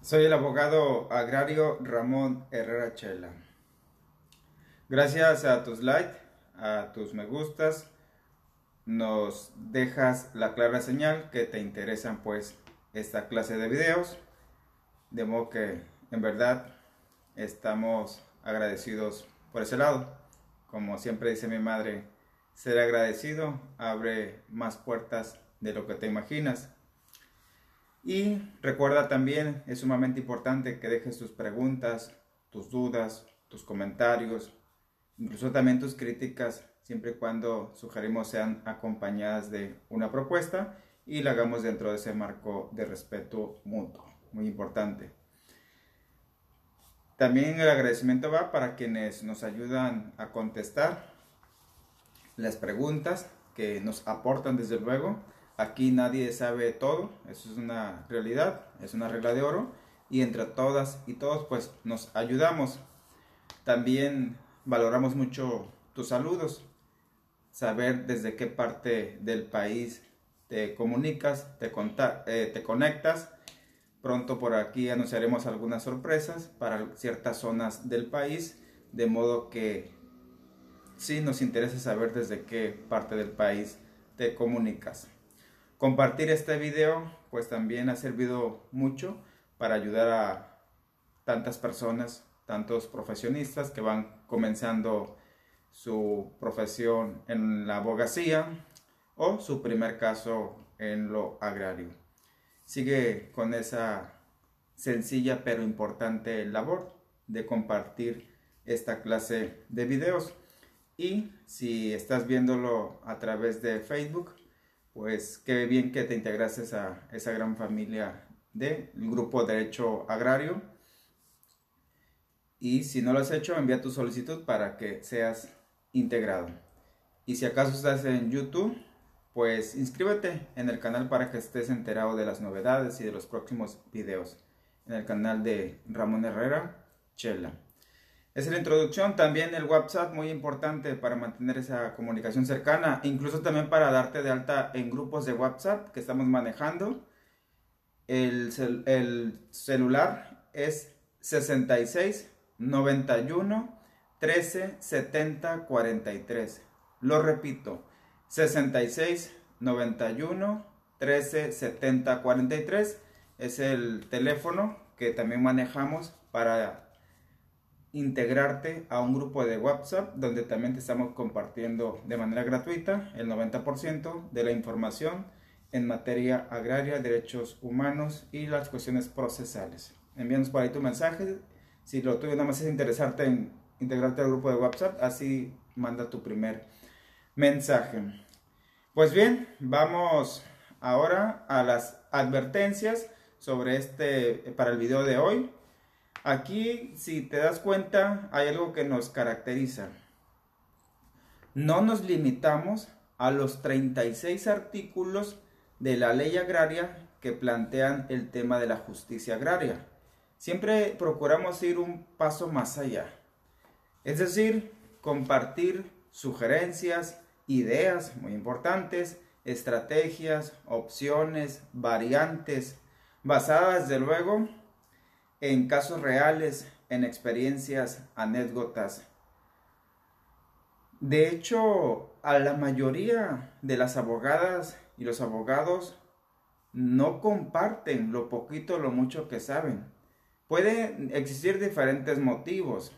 Soy el abogado agrario Ramón Herrera Chela. Gracias a tus likes, a tus me gustas, nos dejas la clara señal que te interesan pues esta clase de videos. De modo que en verdad estamos agradecidos por ese lado. Como siempre dice mi madre, ser agradecido abre más puertas de lo que te imaginas. Y recuerda también, es sumamente importante que dejes tus preguntas, tus dudas, tus comentarios, incluso también tus críticas, siempre y cuando sugerimos sean acompañadas de una propuesta y la hagamos dentro de ese marco de respeto mutuo, muy importante. También el agradecimiento va para quienes nos ayudan a contestar las preguntas que nos aportan desde luego. Aquí nadie sabe todo, eso es una realidad, es una regla de oro y entre todas y todos pues nos ayudamos. También valoramos mucho tus saludos, saber desde qué parte del país te comunicas, te conectas. Pronto por aquí anunciaremos algunas sorpresas para ciertas zonas del país, de modo que sí nos interesa saber desde qué parte del país te comunicas. Compartir este video pues también ha servido mucho para ayudar a tantas personas, tantos profesionistas que van comenzando su profesión en la abogacía o su primer caso en lo agrario. Sigue con esa sencilla pero importante labor de compartir esta clase de videos. Y si estás viéndolo a través de Facebook, pues qué bien que te integrases a esa gran familia del Grupo Derecho Agrario. Y si no lo has hecho, envía tu solicitud para que seas integrado. Y si acaso estás en YouTube, pues inscríbete en el canal para que estés enterado de las novedades y de los próximos videos en el canal de Ramón Herrera Chela. Esa es la introducción. También el WhatsApp, muy importante para mantener esa comunicación cercana, incluso también para darte de alta en grupos de WhatsApp que estamos manejando. El celular es 66 91 13 70 43. Lo repito, 66 91 13 70 43 es el teléfono que también manejamos para integrarte a un grupo de WhatsApp donde también te estamos compartiendo de manera gratuita el 90% de la información en materia agraria, derechos humanos y las cuestiones procesales. Envíanos por ahí tu mensaje. Si lo tuyo nada más es interesarte en integrarte al grupo de WhatsApp, así manda tu primer mensaje. Pues bien, vamos ahora a las advertencias sobre para el video de hoy. Aquí, si te das cuenta, hay algo que nos caracteriza. No nos limitamos a los 36 artículos de la ley agraria que plantean el tema de la justicia agraria. Siempre procuramos ir un paso más allá. Es decir, compartir sugerencias, ideas muy importantes, estrategias, opciones, variantes, basadas desde luego en casos reales, en experiencias, anécdotas. De hecho, a la mayoría de las abogadas y los abogados no comparten lo poquito o lo mucho que saben. Pueden existir diferentes motivos.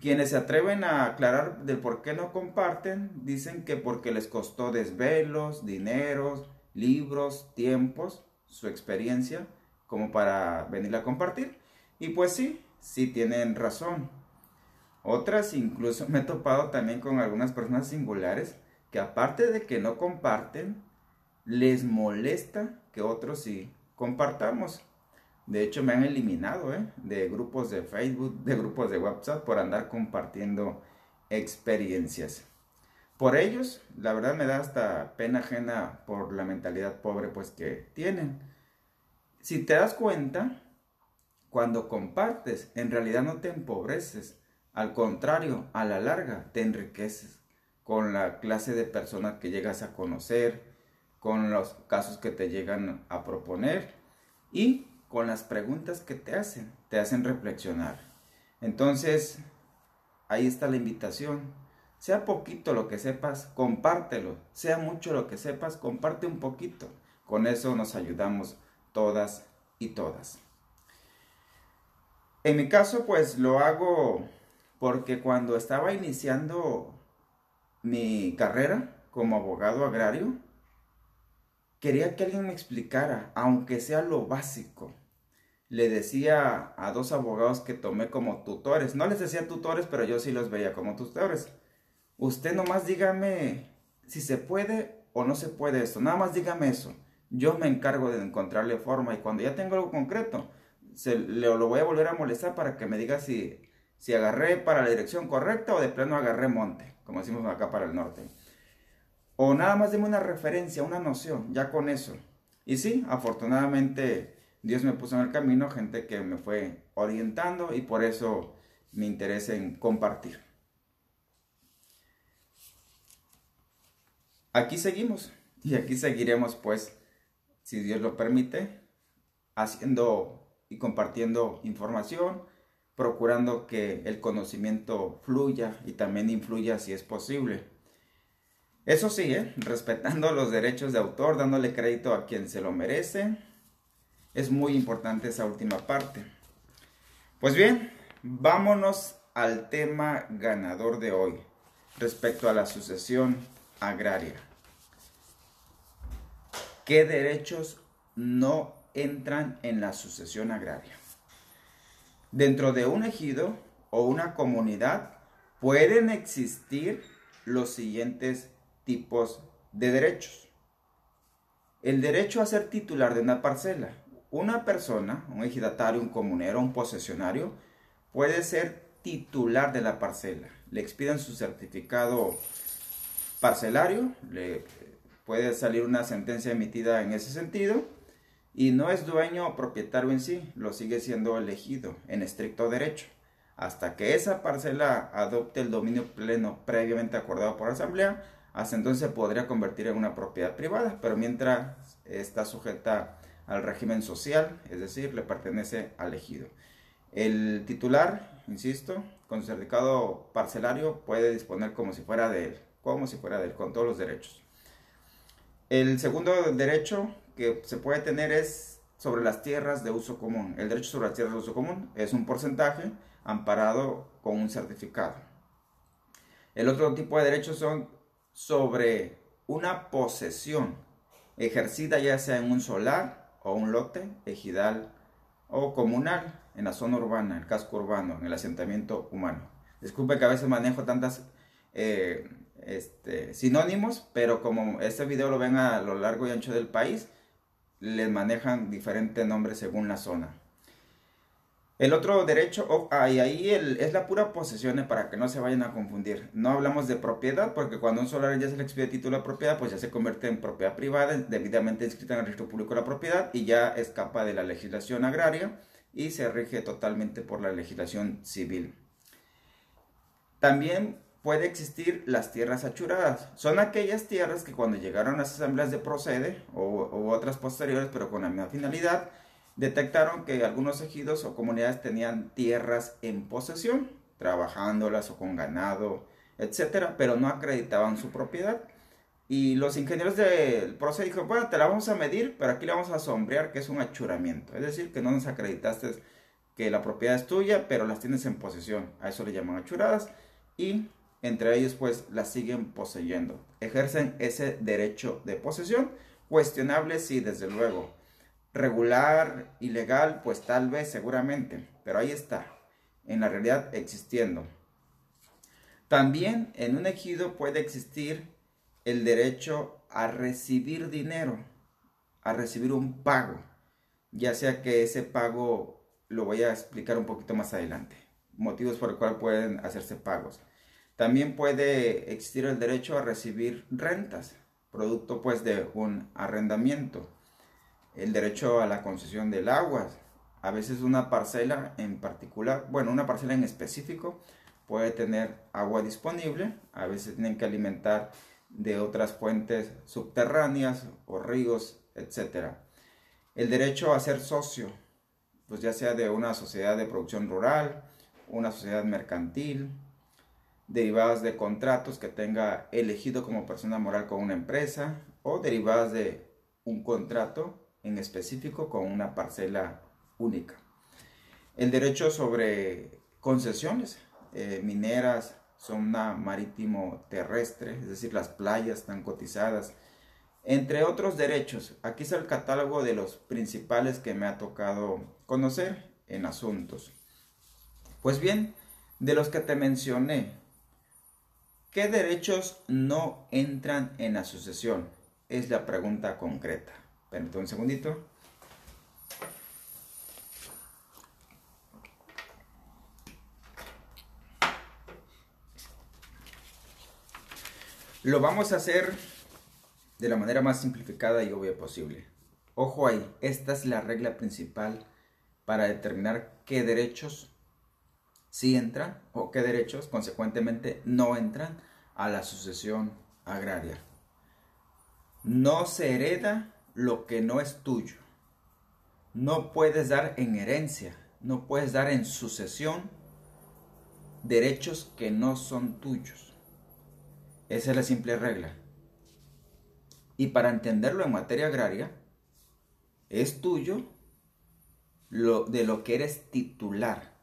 Quienes se atreven a aclarar del por qué no comparten, dicen que porque les costó desvelos, dineros, libros, tiempos, su experiencia, como para venir a compartir. Y pues sí tienen razón. Otras, incluso me he topado también con algunas personas singulares que aparte de que no comparten, les molesta que otros sí compartamos. De hecho me han eliminado de grupos de Facebook, de grupos de WhatsApp por andar compartiendo experiencias. Por ellos, la verdad me da hasta pena ajena por la mentalidad pobre pues que tienen. Si te das cuenta, cuando compartes, en realidad no te empobreces. Al contrario, a la larga te enriqueces con la clase de personas que llegas a conocer, con los casos que te llegan a proponer y con las preguntas que te hacen reflexionar. Entonces, ahí está la invitación. Sea poquito lo que sepas, compártelo. Sea mucho lo que sepas, comparte un poquito. Con eso nos ayudamos todas y todas. En mi caso, pues lo hago porque cuando estaba iniciando mi carrera como abogado agrario, quería que alguien me explicara, aunque sea lo básico. Le decía a 2 abogados que tomé como tutores, no les decía tutores, pero yo sí los veía como tutores. Usted nomás dígame si se puede o no se puede esto, nada más dígame eso. Yo me encargo de encontrarle forma y cuando ya tengo algo concreto, lo voy a volver a molestar para que me diga si agarré para la dirección correcta o de plano agarré monte, como decimos acá para el norte. O nada más deme una referencia, una noción, ya con eso. Y sí, afortunadamente Dios me puso en el camino gente que me fue orientando y por eso me interesa en compartir. Aquí seguimos y aquí seguiremos pues, si Dios lo permite, haciendo y compartiendo información, procurando que el conocimiento fluya y también influya si es posible. Eso sí, respetando los derechos de autor, dándole crédito a quien se lo merece. Es muy importante esa última parte. Pues bien, vámonos al tema ganador de hoy, respecto a la sucesión agraria. ¿Qué derechos no entran en la sucesión agraria? Dentro de un ejido o una comunidad pueden existir los siguientes tipos de derechos. El derecho a ser titular de una parcela. Una persona, un ejidatario, un comunero, un posesionario, puede ser titular de la parcela. Le expiden su certificado parcelario, le puede salir una sentencia emitida en ese sentido, y no es dueño o propietario en sí, lo sigue siendo elegido en estricto derecho, hasta que esa parcela adopte el dominio pleno previamente acordado por la asamblea. Hasta entonces se podría convertir en una propiedad privada, pero mientras está sujeta al régimen social, es decir, le pertenece al ejido. El titular, insisto, con su certificado parcelario puede disponer como si fuera de él, con todos los derechos. El segundo derecho que se puede tener es sobre las tierras de uso común. El derecho sobre las tierras de uso común es un porcentaje amparado con un certificado. El otro tipo de derechos son sobre una posesión ejercida ya sea en un solar o un lote ejidal o comunal en la zona urbana, en el casco urbano, en el asentamiento humano. Disculpe que a veces manejo tantas sinónimos, pero como este video lo ven a lo largo y ancho del país, les manejan diferentes nombres según la zona. El otro derecho, es la pura posesión, para que no se vayan a confundir. No hablamos de propiedad, porque cuando un solar ya se le expide título de propiedad, pues ya se convierte en propiedad privada, debidamente inscrita en el registro público de la propiedad, y ya escapa de la legislación agraria y se rige totalmente por la legislación civil. También puede existir las tierras achuradas. Son aquellas tierras que cuando llegaron las asambleas de procede u otras posteriores, pero con la misma finalidad, detectaron que algunos ejidos o comunidades tenían tierras en posesión, trabajándolas o con ganado, etcétera, pero no acreditaban su propiedad. Y los ingenieros del procede dijeron, bueno, te la vamos a medir, pero aquí la vamos a sombrear, que es un achuramiento. Es decir, que no nos acreditaste que la propiedad es tuya, pero las tienes en posesión. A eso le llaman achuradas. Y entre ellos pues las siguen poseyendo. Ejercen ese derecho de posesión. Cuestionable, sí, desde luego. Regular, ilegal, pues tal vez, seguramente, pero ahí está, en la realidad existiendo. También en un ejido puede existir el derecho a recibir dinero, a recibir un pago, ya sea que ese pago lo voy a explicar un poquito más adelante, motivos por el cual pueden hacerse pagos. También puede existir el derecho a recibir rentas, producto pues de un arrendamiento. El derecho a la concesión del agua. A veces una parcela en particular, bueno, una parcela en específico puede tener agua disponible. A veces tienen que alimentar de otras fuentes subterráneas o ríos, etc. El derecho a ser socio pues ya sea de una sociedad de producción rural, una sociedad mercantil, derivadas de contratos que tenga elegido como persona moral con una empresa o derivadas de un contrato en específico con una parcela única. El derecho sobre concesiones mineras, zona marítimo terrestre, es decir, las playas están cotizadas, entre otros derechos. Aquí está el catálogo de los principales que me ha tocado conocer en asuntos. Pues bien, de los que te mencioné, ¿qué derechos no entran en la sucesión? Es la pregunta concreta. Espérate un segundito. Lo vamos a hacer de la manera más simplificada y obvia posible. Ojo ahí, esta es la regla principal para determinar qué derechos sí entran o qué derechos consecuentemente no entran a la sucesión agraria. No se hereda lo que no es tuyo. No puedes dar en herencia, no puedes dar en sucesión derechos que no son tuyos. Esa es la simple regla. Y para entenderlo en materia agraria, es tuyo de lo que eres titular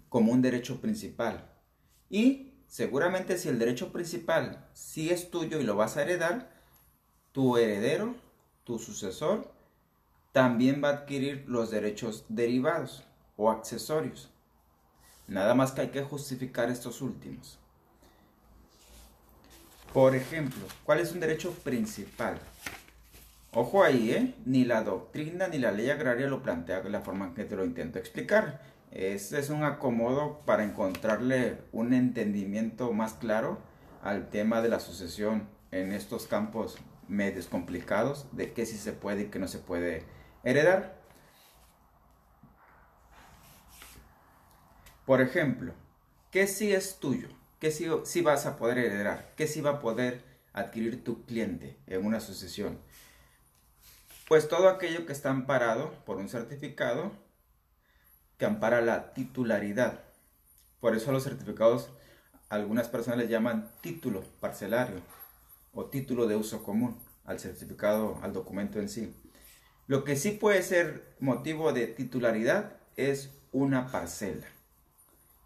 como un derecho principal. Y seguramente si el derecho principal sí es tuyo y lo vas a heredar, tu heredero, tu sucesor, también va a adquirir los derechos derivados o accesorios. Nada más que hay que justificar estos últimos. Por ejemplo, ¿cuál es un derecho principal? Ojo ahí, ni la doctrina ni la ley agraria lo plantea de la forma en que te lo intento explicar. Este es un acomodo para encontrarle un entendimiento más claro al tema de la sucesión en estos campos medios complicados de qué sí se puede y qué no se puede heredar. Por ejemplo, ¿qué sí es tuyo? ¿Qué sí vas a poder heredar? ¿Qué sí va a poder adquirir tu cliente en una sucesión? Pues todo aquello que está amparado por un certificado que ampara la titularidad. Por eso a los certificados algunas personas les llaman título parcelario o título de uso común al certificado, al documento en sí. Lo que sí puede ser motivo de titularidad es una parcela,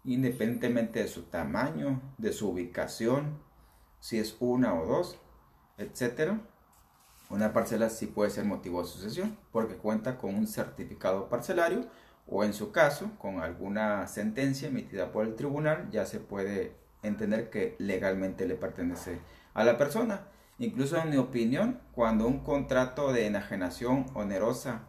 independientemente de su tamaño, de su ubicación, si es una o dos, etc. Una parcela sí puede ser motivo de sucesión porque cuenta con un certificado parcelario o en su caso con alguna sentencia emitida por el tribunal ya se puede entender que legalmente le pertenece a la persona. Incluso en mi opinión, cuando un contrato de enajenación onerosa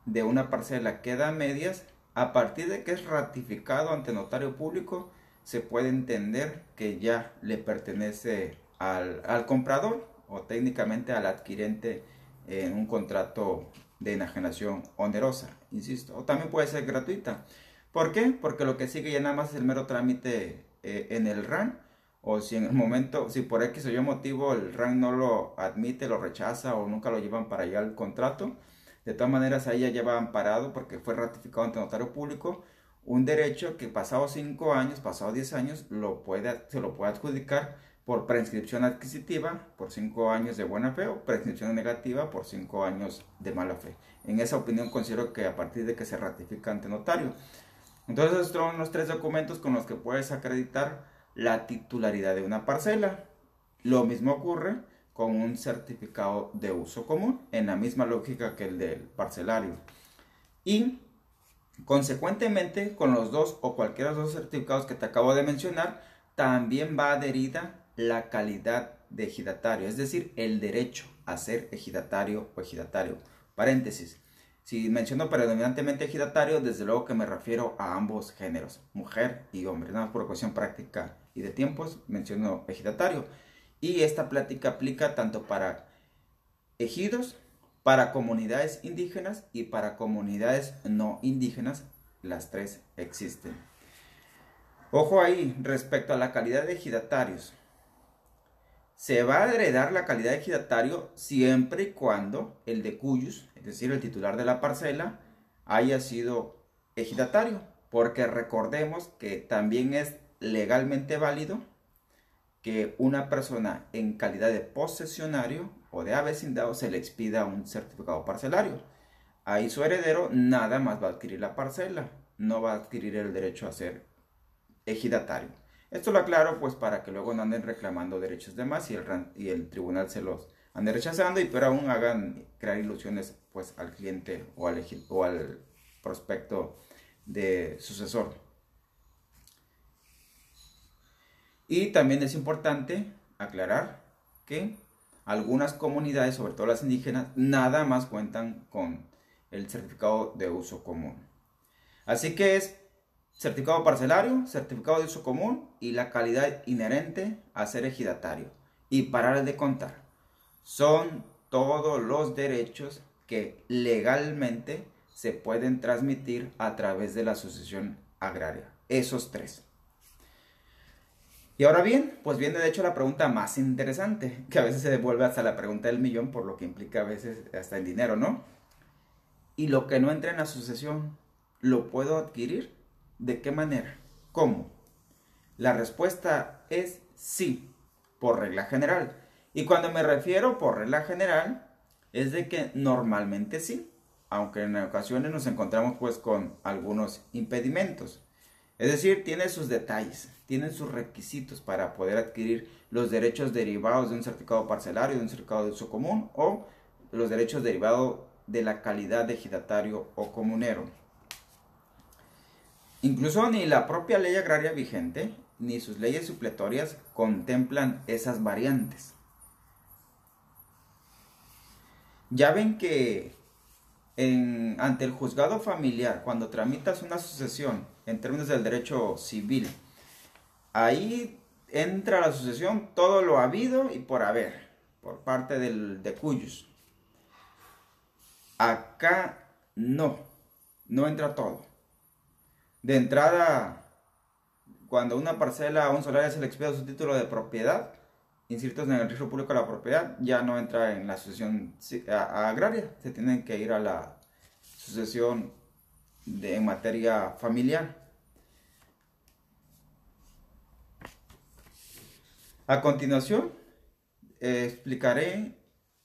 de una parcela queda a medias, a partir de que es ratificado ante notario público, se puede entender que ya le pertenece al comprador o técnicamente al adquirente en un contrato de enajenación onerosa, insisto, o también puede ser gratuita. ¿Por qué? Porque lo que sigue ya nada más es el mero trámite en el RAN, o si en el momento, si por X o Y motivo el RAN no lo admite, lo rechaza o nunca lo llevan para allá el contrato, de todas maneras ahí ya lleva amparado porque fue ratificado ante notario público un derecho que pasados 5 años, pasados 10 años, se lo puede adjudicar por prescripción adquisitiva por 5 años de buena fe o prescripción negativa por 5 años de mala fe. En esa opinión considero que a partir de que se ratifica ante notario. Entonces estos son los 3 documentos con los que puedes acreditar la titularidad de una parcela. Lo mismo ocurre con un certificado de uso común, en la misma lógica que el del parcelario. Y consecuentemente, con los dos o cualquiera de los dos certificados que te acabo de mencionar, también va adherida la calidad de ejidatario, es decir, el derecho a ser ejidatario o ejidatario. Paréntesis. Si menciono predominantemente ejidatario, desde luego que me refiero a ambos géneros, mujer y hombre. Nada más por cuestión práctica y de tiempos, menciono ejidatario. Y esta plática aplica tanto para ejidos, para comunidades indígenas y para comunidades no indígenas. Las tres existen. Ojo ahí, respecto a la calidad de ejidatarios. se va a heredar la calidad de ejidatario siempre y cuando el de cuyos, es decir, el titular de la parcela, haya sido ejidatario, porque recordemos que también es legalmente válido que una persona en calidad de posesionario o de avecindado se le expida un certificado parcelario. Ahí su heredero nada más va a adquirir la parcela, no va a adquirir el derecho a ser ejidatario. Esto lo aclaro pues para que luego no anden reclamando derechos de más y el tribunal se los ande rechazando y pero aún hagan crear ilusiones pues al cliente o al prospecto de sucesor. Y también es importante aclarar que algunas comunidades, sobre todo las indígenas, nada más cuentan con el certificado de uso común. Así que es certificado parcelario, certificado de uso común y la calidad inherente a ser ejidatario. Y parar de contar. Son todos los derechos que legalmente se pueden transmitir a través de la sucesión agraria. Esos tres. Y ahora bien, pues viene de hecho la pregunta más interesante, que a veces se devuelve hasta la pregunta del millón, por lo que implica a veces hasta el dinero, ¿no? Y lo que no entra en la sucesión, ¿lo puedo adquirir? ¿De qué manera? ¿Cómo? La respuesta es sí, por regla general. Y cuando me refiero por regla general, es de que normalmente sí, aunque en ocasiones nos encontramos pues con algunos impedimentos. Es decir, tiene sus detalles, tiene sus requisitos para poder adquirir los derechos derivados de un certificado parcelario, de un certificado de uso común o los derechos derivados de la calidad de ejidatario o comunero. Incluso ni la propia ley agraria vigente ni sus leyes supletorias contemplan esas variantes. Ya ven que ante el juzgado familiar, cuando tramitas una sucesión en términos del derecho civil, ahí entra la sucesión todo lo habido y por haber, por parte de cuyos. Acá no entra todo. De entrada, cuando una parcela o un solar se le expide su título de propiedad, inscritos en el registro público de la propiedad, ya no entra en la sucesión agraria, se tienen que ir a la sucesión en materia familiar. A continuación, explicaré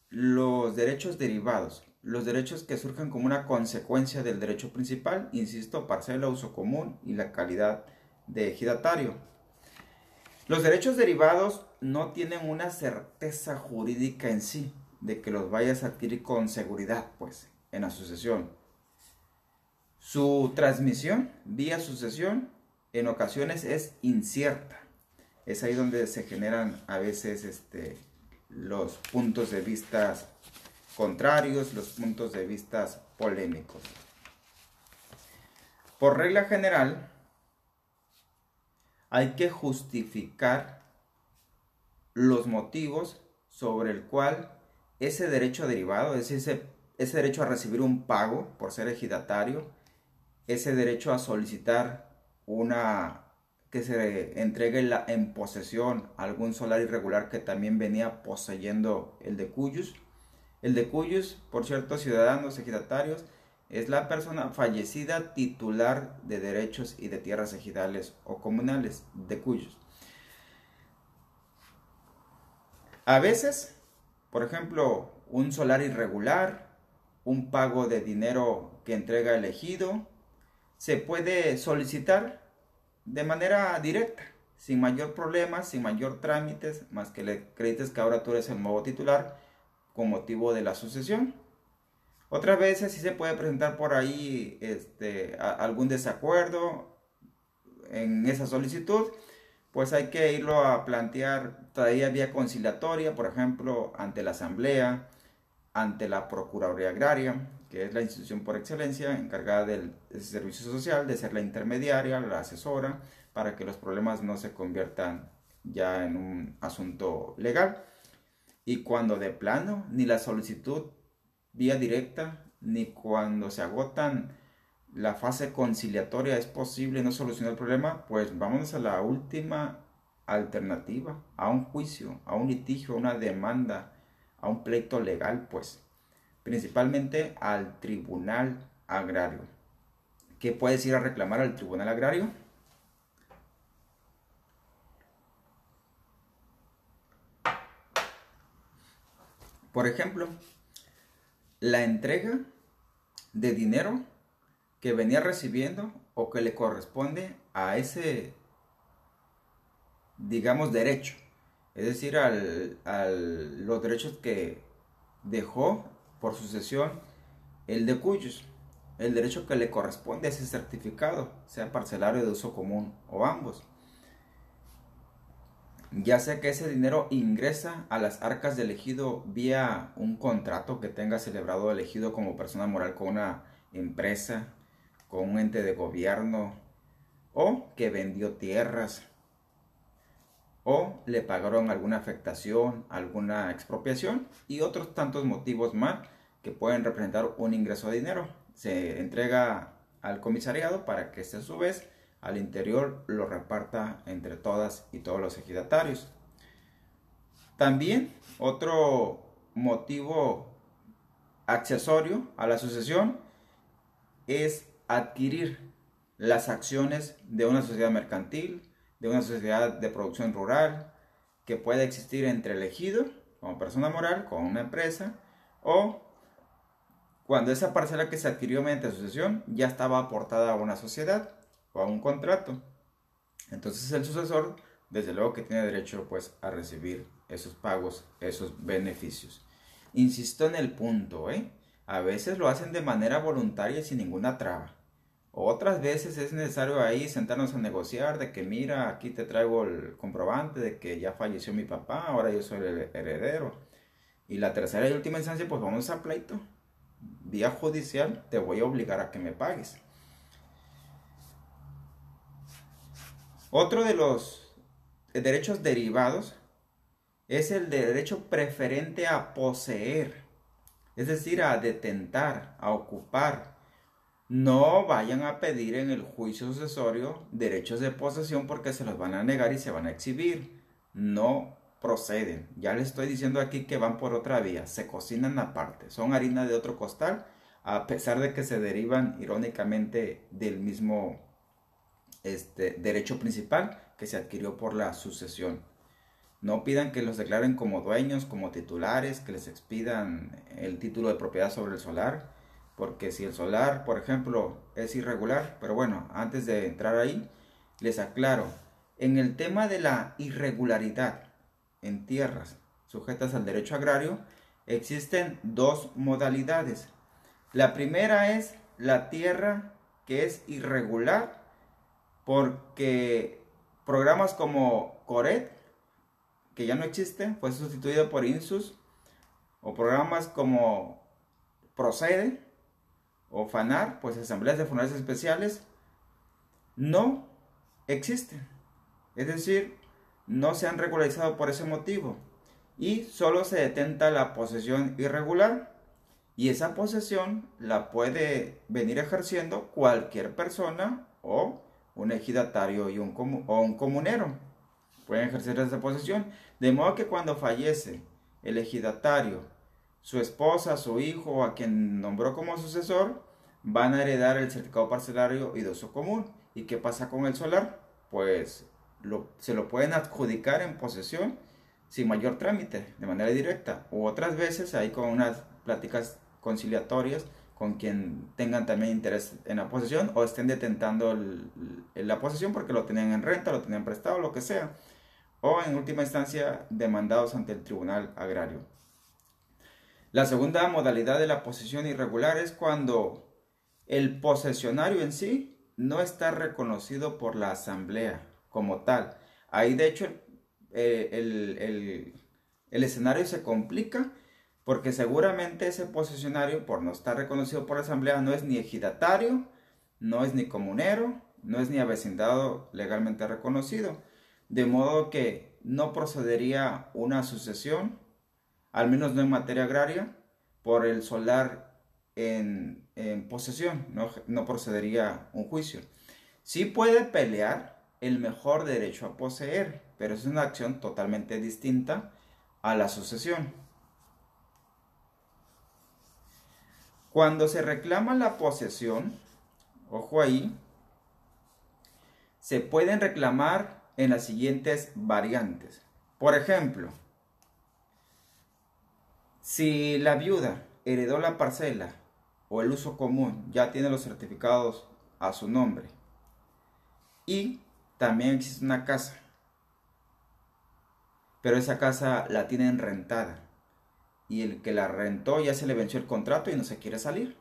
los derechos derivados, los derechos que surgen como una consecuencia del derecho principal, insisto, parcela, uso común y la calidad de ejidatario. Los derechos derivados no tienen una certeza jurídica en sí, de que los vayas a adquirir con seguridad, pues, en la sucesión. Su transmisión vía sucesión en ocasiones es incierta. Es ahí donde se generan a veces los puntos de vista contrarios, los puntos de vista polémicos. Por regla general, hay que justificar los motivos sobre el cual ese derecho derivado, es ese derecho a recibir un pago por ser ejidatario, ese derecho a solicitar que se entregue en posesión algún solar irregular que también venía poseyendo el de cuyos. El de cuyos, por cierto, ciudadanos ejidatarios, es la persona fallecida titular de derechos y de tierras ejidales o comunales de cuyos. A veces, por ejemplo, un solar irregular, un pago de dinero que entrega el ejido, se puede solicitar de manera directa, sin mayor problema, sin mayor trámites, más que le acredites que ahora tú eres el nuevo titular con motivo de la sucesión. Otras veces sí se puede presentar por ahí algún desacuerdo en esa solicitud, pues hay que irlo a plantear todavía vía conciliatoria, por ejemplo, ante la Asamblea, ante la Procuraduría Agraria, que es la institución por excelencia encargada del servicio social, de ser la intermediaria, la asesora, para que los problemas no se conviertan ya en un asunto legal. Y cuando de plano, ni la solicitud vía directa, ni cuando se agotan la fase conciliatoria es posible no solucionar el problema, pues vámonos a la última alternativa a un juicio, a un litigio, a una demanda, a un pleito legal, pues, principalmente al tribunal agrario. ¿Qué puedes ir a reclamar al tribunal agrario? Por ejemplo, la entrega de dinero que venía recibiendo o que le corresponde a ese, digamos, derecho. Es decir, los derechos que dejó por sucesión el de cuyos. El derecho que le corresponde a ese certificado, sea parcelario de uso común o ambos. Ya sea que ese dinero ingresa a las arcas del ejido vía un contrato que tenga celebrado el ejido como persona moral con una empresa, con un ente de gobierno, o que vendió tierras, o le pagaron alguna afectación, alguna expropiación y otros tantos motivos más que pueden representar un ingreso de dinero. Se entrega al comisariado para que este a su vez al interior lo reparta entre todas y todos los ejidatarios. También otro motivo accesorio a la sucesión es adquirir las acciones de una sociedad mercantil, de una sociedad de producción rural, que pueda existir entre el ejido como persona moral con una empresa, o cuando esa parcela que se adquirió mediante sucesión ya estaba aportada a una sociedad o a un contrato. Entonces el sucesor, desde luego que tiene derecho pues a recibir esos pagos, esos beneficios. Insisto en el punto, a veces lo hacen de manera voluntaria y sin ninguna traba. Otras veces es necesario ahí sentarnos a negociar de que mira, aquí te traigo el comprobante de que ya falleció mi papá, ahora yo soy el heredero. Y la tercera y última instancia, pues vamos a pleito. Vía judicial te voy a obligar a que me pagues. Otro de los derechos derivados es el derecho preferente a poseer, es decir, a detentar, a ocupar. No vayan a pedir en el juicio sucesorio derechos de posesión porque se los van a negar y se van a exhibir. No proceden. Ya les estoy diciendo aquí que van por otra vía. Se cocinan aparte. Son harina de otro costal, a pesar de que se derivan irónicamente del mismo derecho principal que se adquirió por la sucesión. No pidan que los declaren como dueños, como titulares, que les expidan el título de propiedad sobre el solar, porque si el solar, por ejemplo, es irregular, pero bueno, antes de entrar ahí, les aclaro, en el tema de la irregularidad en tierras sujetas al derecho agrario, existen dos modalidades. La primera es la tierra que es irregular porque programas como CORET, que ya no existe, fue sustituido por INSUS, o programas como PROCEDE o FANAR, pues asambleas de funerales especiales, no existen. Es decir, no se han regularizado por ese motivo y solo se detenta la posesión irregular, y esa posesión la puede venir ejerciendo cualquier persona o un ejidatario y un comunero. Pueden ejercer esa posesión, de modo que cuando fallece el ejidatario, su esposa, su hijo o a quien nombró como sucesor, van a heredar el certificado parcelario y de uso común. ¿Y qué pasa con el solar? Pues se lo pueden adjudicar en posesión sin mayor trámite, de manera directa, u otras veces ahí con unas pláticas conciliatorias con quien tengan también interés en la posesión o estén detentando la posesión porque lo tenían en renta, lo tenían prestado, lo que sea, o en última instancia demandados ante el tribunal agrario. La segunda modalidad de la posesión irregular es cuando el posesionario en sí no está reconocido por la asamblea como tal. Ahí de hecho el escenario se complica porque seguramente ese posesionario, por no estar reconocido por la asamblea, no es ni ejidatario, no es ni comunero, no es ni avecindado legalmente reconocido. De modo que no procedería una sucesión, al menos no en materia agraria, por el solar en posesión, no procedería un juicio. Sí puede pelear el mejor derecho a poseer, pero es una acción totalmente distinta a la sucesión. Cuando se reclama la posesión, ojo ahí, se pueden reclamar en las siguientes variantes. Por ejemplo, si la viuda heredó la parcela o el uso común, ya tiene los certificados a su nombre, y también existe una casa, pero esa casa la tienen rentada y el que la rentó ya se le venció el contrato y no se quiere salir,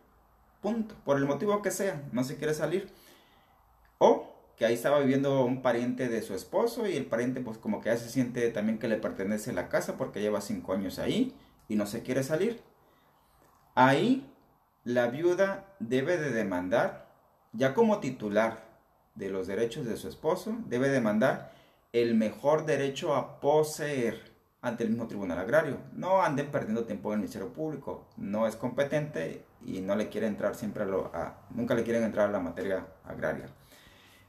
punto, por el motivo que sea, no se quiere salir, o que ahí estaba viviendo un pariente de su esposo y el pariente pues como que ya se siente también que le pertenece la casa porque lleva 5 años ahí y no se quiere salir. Ahí la viuda debe de demandar, ya como titular de los derechos de su esposo, debe demandar el mejor derecho a poseer ante el mismo tribunal agrario. No anden perdiendo tiempo en el Ministerio Público, no es competente y no le quiere entrar siempre nunca le quieren entrar a la materia agraria.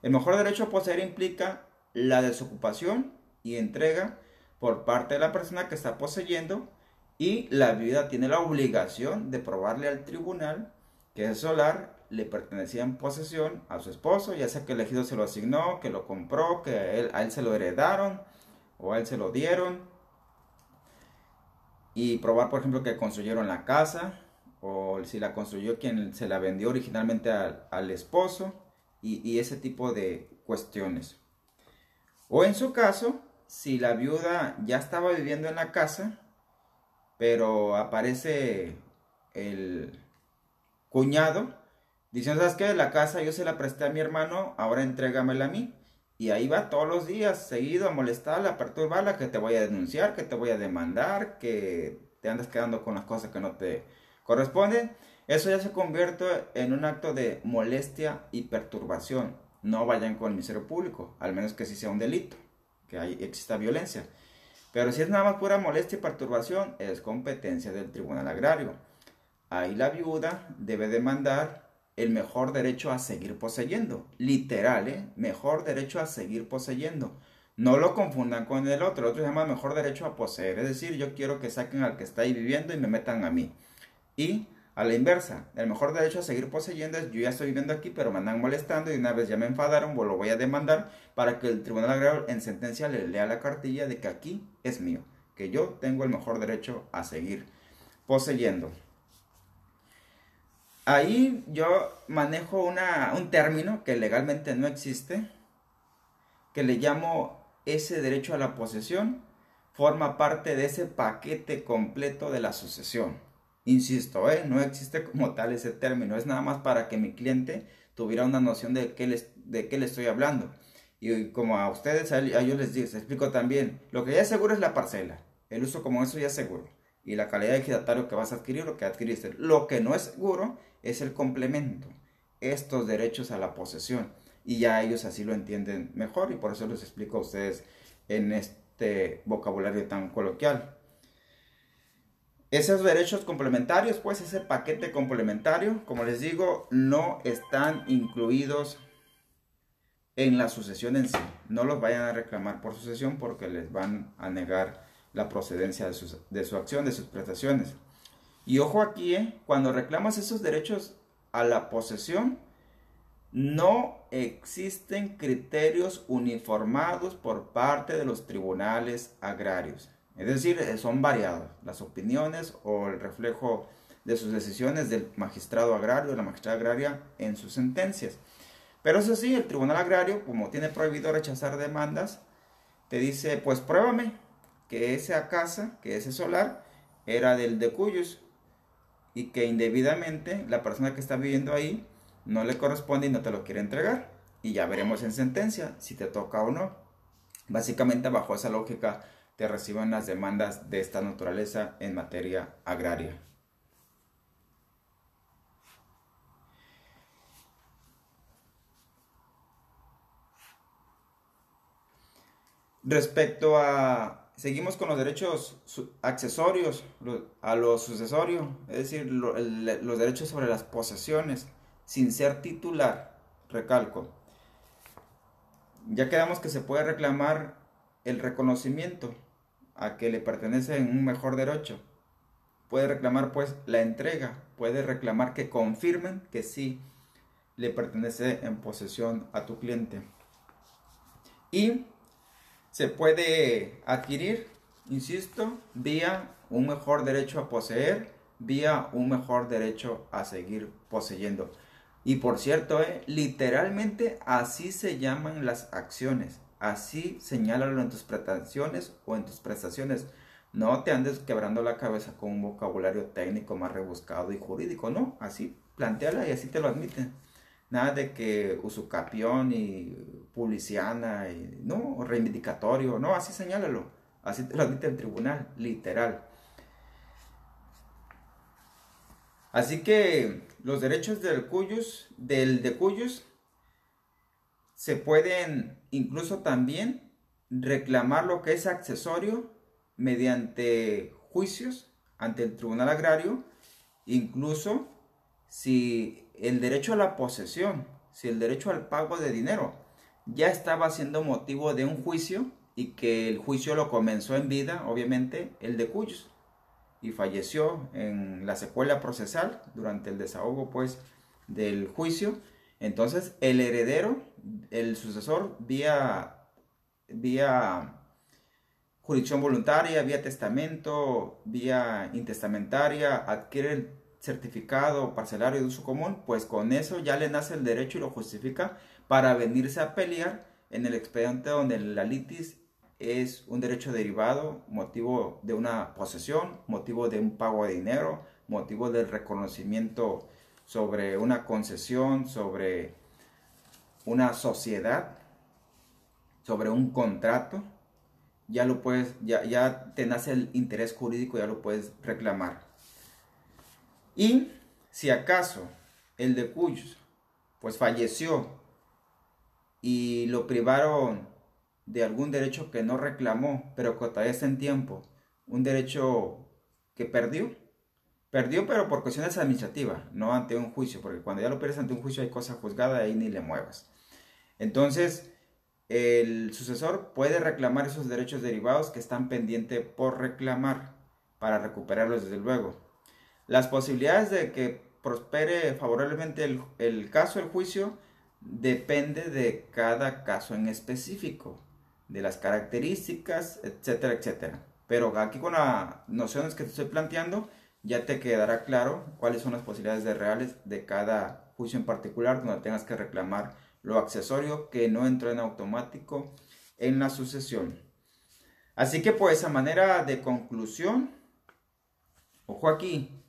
El mejor derecho a poseer implica la desocupación y entrega por parte de la persona que está poseyendo, y la viuda tiene la obligación de probarle al tribunal que ese solar le pertenecía en posesión a su esposo, ya sea que el ejido se lo asignó, que lo compró, que a él se lo heredaron o a él se lo dieron, y probar, por ejemplo, que construyeron la casa o si la construyó quien se la vendió originalmente al esposo, y ese tipo de cuestiones. O en su caso, si la viuda ya estaba viviendo en la casa, pero aparece el cuñado diciendo, ¿sabes qué? La casa yo se la presté a mi hermano, ahora entrégamela a mí. Y ahí va todos los días, seguido, a molestarla, a perturbarla, que te voy a denunciar, que te voy a demandar, que te andas quedando con las cosas que no te corresponden. Eso ya se convierte en un acto de molestia y perturbación. No vayan con el Ministerio Público, al menos que sí sea un delito, que ahí exista violencia. Pero si es nada más pura molestia y perturbación, es competencia del Tribunal Agrario. Ahí la viuda debe demandar el mejor derecho a seguir poseyendo. Literal, mejor derecho a seguir poseyendo. No lo confundan con el otro se llama mejor derecho a poseer. Es decir, yo quiero que saquen al que está ahí viviendo y me metan a mí. Y a la inversa, el mejor derecho a seguir poseyendo es yo ya estoy viviendo aquí, pero me andan molestando y una vez ya me enfadaron, pues lo voy a demandar para que el Tribunal Agrario en sentencia le lea la cartilla de que aquí es mío, que yo tengo el mejor derecho a seguir poseyendo. Ahí yo manejo un término que legalmente no existe, que le llamo ese derecho a la posesión, forma parte de ese paquete completo de la sucesión. Insisto, no existe como tal ese término, es nada más para que mi cliente tuviera una noción de qué le estoy hablando. Y como a ustedes, a ellos les explico también, lo que ya es seguro es la parcela, el uso como eso ya es seguro, y la calidad de ejidatario que vas a adquirir, lo que adquiriste. Lo que no es seguro es el complemento, estos derechos a la posesión, y ya ellos así lo entienden mejor, y por eso les explico a ustedes en este vocabulario tan coloquial. Esos derechos complementarios, pues ese paquete complementario, como les digo, no están incluidos en la sucesión en sí. No los vayan a reclamar por sucesión porque les van a negar la procedencia de su acción, de sus prestaciones. Y ojo aquí, cuando reclamas esos derechos a la posesión, no existen criterios uniformados por parte de los tribunales agrarios. Es decir, son variadas las opiniones o el reflejo de sus decisiones del magistrado agrario o la magistrada agraria en sus sentencias. Pero eso sí, el tribunal agrario, como tiene prohibido rechazar demandas, te dice, pues pruébame que esa casa, que ese solar, era del de cuyos y que indebidamente la persona que está viviendo ahí no le corresponde y no te lo quiere entregar. Y ya veremos en sentencia si te toca o no. Básicamente bajo esa lógica te reciben las demandas de esta naturaleza en materia agraria. Respecto a, seguimos con los derechos accesorios a lo sucesorio, es decir, los derechos sobre las posesiones, sin ser titular, recalco. Ya quedamos que se puede reclamar el reconocimiento a que le pertenece en un mejor derecho. Puede reclamar pues la entrega, puede reclamar que confirmen que sí le pertenece en posesión a tu cliente. Y se puede adquirir, insisto, vía un mejor derecho a poseer, vía un mejor derecho a seguir poseyendo. Y por cierto, literalmente así se llaman las acciones. Así señálalo en tus pretensiones o en tus prestaciones. No te andes quebrando la cabeza con un vocabulario técnico más rebuscado y jurídico, no. Así plantéala y así te lo admiten. Nada de que usucapión y publiciana y no, reivindicatorio, no, así señálalo. Así te lo admite el tribunal, literal. Así que los derechos del de cuyos se pueden incluso también reclamar lo que es accesorio mediante juicios ante el Tribunal Agrario, incluso si el derecho a la posesión, si el derecho al pago de dinero ya estaba siendo motivo de un juicio y que el juicio lo comenzó en vida, obviamente, el de cuyos, y falleció en la secuela procesal durante el desahogo pues del juicio. Entonces el heredero, el sucesor, vía jurisdicción voluntaria, vía testamento, vía intestamentaria, adquiere el certificado parcelario de uso común, pues con eso ya le nace el derecho y lo justifica para venirse a pelear en el expediente donde la litis es un derecho derivado, motivo de una posesión, motivo de un pago de dinero, motivo del reconocimiento sobre una concesión, sobre una sociedad, sobre un contrato. Ya lo puedes, ya te nace el interés jurídico, ya lo puedes reclamar. Y si acaso el de cuyos pues falleció y lo privaron de algún derecho que no reclamó, pero que todavía está en tiempo, un derecho que perdió pero por cuestiones administrativas, no ante un juicio, porque cuando ya lo pierdes ante un juicio hay cosa juzgada, ahí ni le muevas. Entonces, el sucesor puede reclamar esos derechos derivados que están pendientes por reclamar para recuperarlos desde luego. Las posibilidades de que prospere favorablemente el caso, el juicio, depende de cada caso en específico, de las características, etcétera, etcétera. Pero aquí con las nociones que te estoy planteando, ya te quedará claro cuáles son las posibilidades reales de cada juicio en particular, donde tengas que reclamar lo accesorio que no entró en automático en la sucesión. Así que pues a manera de conclusión, ojo aquí,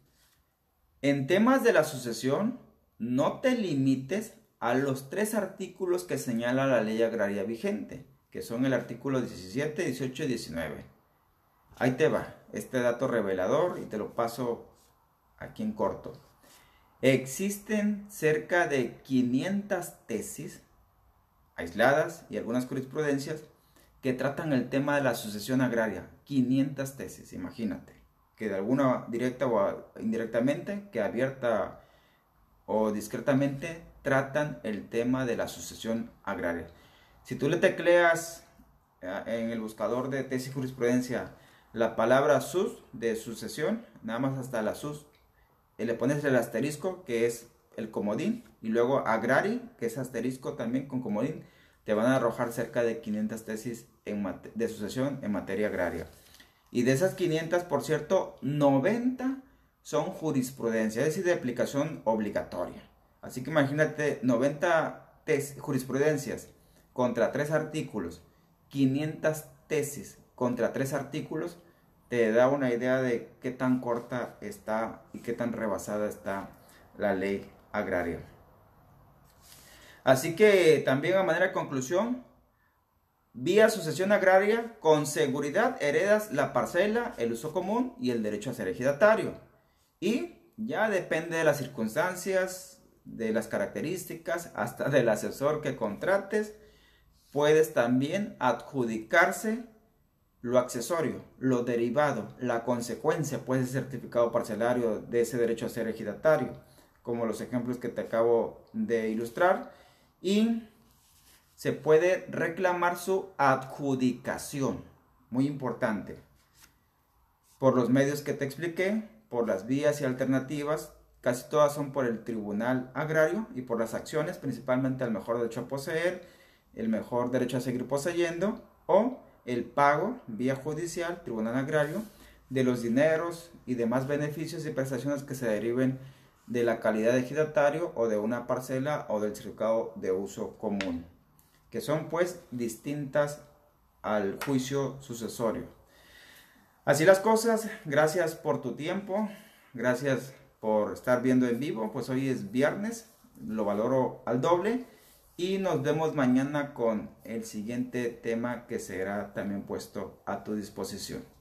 en temas de la sucesión, no te limites a los 3 artículos que señala la ley agraria vigente, que son el artículo 17, 18 y 19. Ahí te va este dato revelador y te lo paso aquí en corto. Existen cerca de 500 tesis aisladas y algunas jurisprudencias que tratan el tema de la sucesión agraria. 500 tesis, imagínate, que de alguna directa o indirectamente, que abierta o discretamente tratan el tema de la sucesión agraria. Si tú le tecleas en el buscador de tesis y jurisprudencia la palabra sus de sucesión, nada más hasta la sus, le pones el asterisco que es el comodín y luego agrari, que es asterisco también con comodín, te van a arrojar cerca de 500 tesis de sucesión en materia agraria. Y de esas 500, por cierto, 90 son jurisprudencia, es decir, de aplicación obligatoria. Así que imagínate 90 jurisprudencias contra 3 artículos, 500 tesis contra 3 artículos, te da una idea de qué tan corta está y qué tan rebasada está la ley agraria. Así que también a manera de conclusión, vía sucesión agraria, con seguridad heredas la parcela, el uso común y el derecho a ser ejidatario. Y ya depende de las circunstancias, de las características, hasta del asesor que contrates, puedes también adjudicarse lo accesorio, lo derivado, la consecuencia puede ser certificado parcelario de ese derecho a ser ejidatario, como los ejemplos que te acabo de ilustrar. Y se puede reclamar su adjudicación. Muy importante. Por los medios que te expliqué, por las vías y alternativas, casi todas son por el Tribunal Agrario y por las acciones, principalmente el mejor derecho a poseer, el mejor derecho a seguir poseyendo o el pago vía judicial, Tribunal Agrario, de los dineros y demás beneficios y prestaciones que se deriven de la calidad de ejidatario o de una parcela o del certificado de uso común, que son pues distintas al juicio sucesorio. Así las cosas, gracias por tu tiempo, gracias por estar viendo en vivo, pues hoy es viernes, lo valoro al doble y nos vemos mañana con el siguiente tema que será también puesto a tu disposición.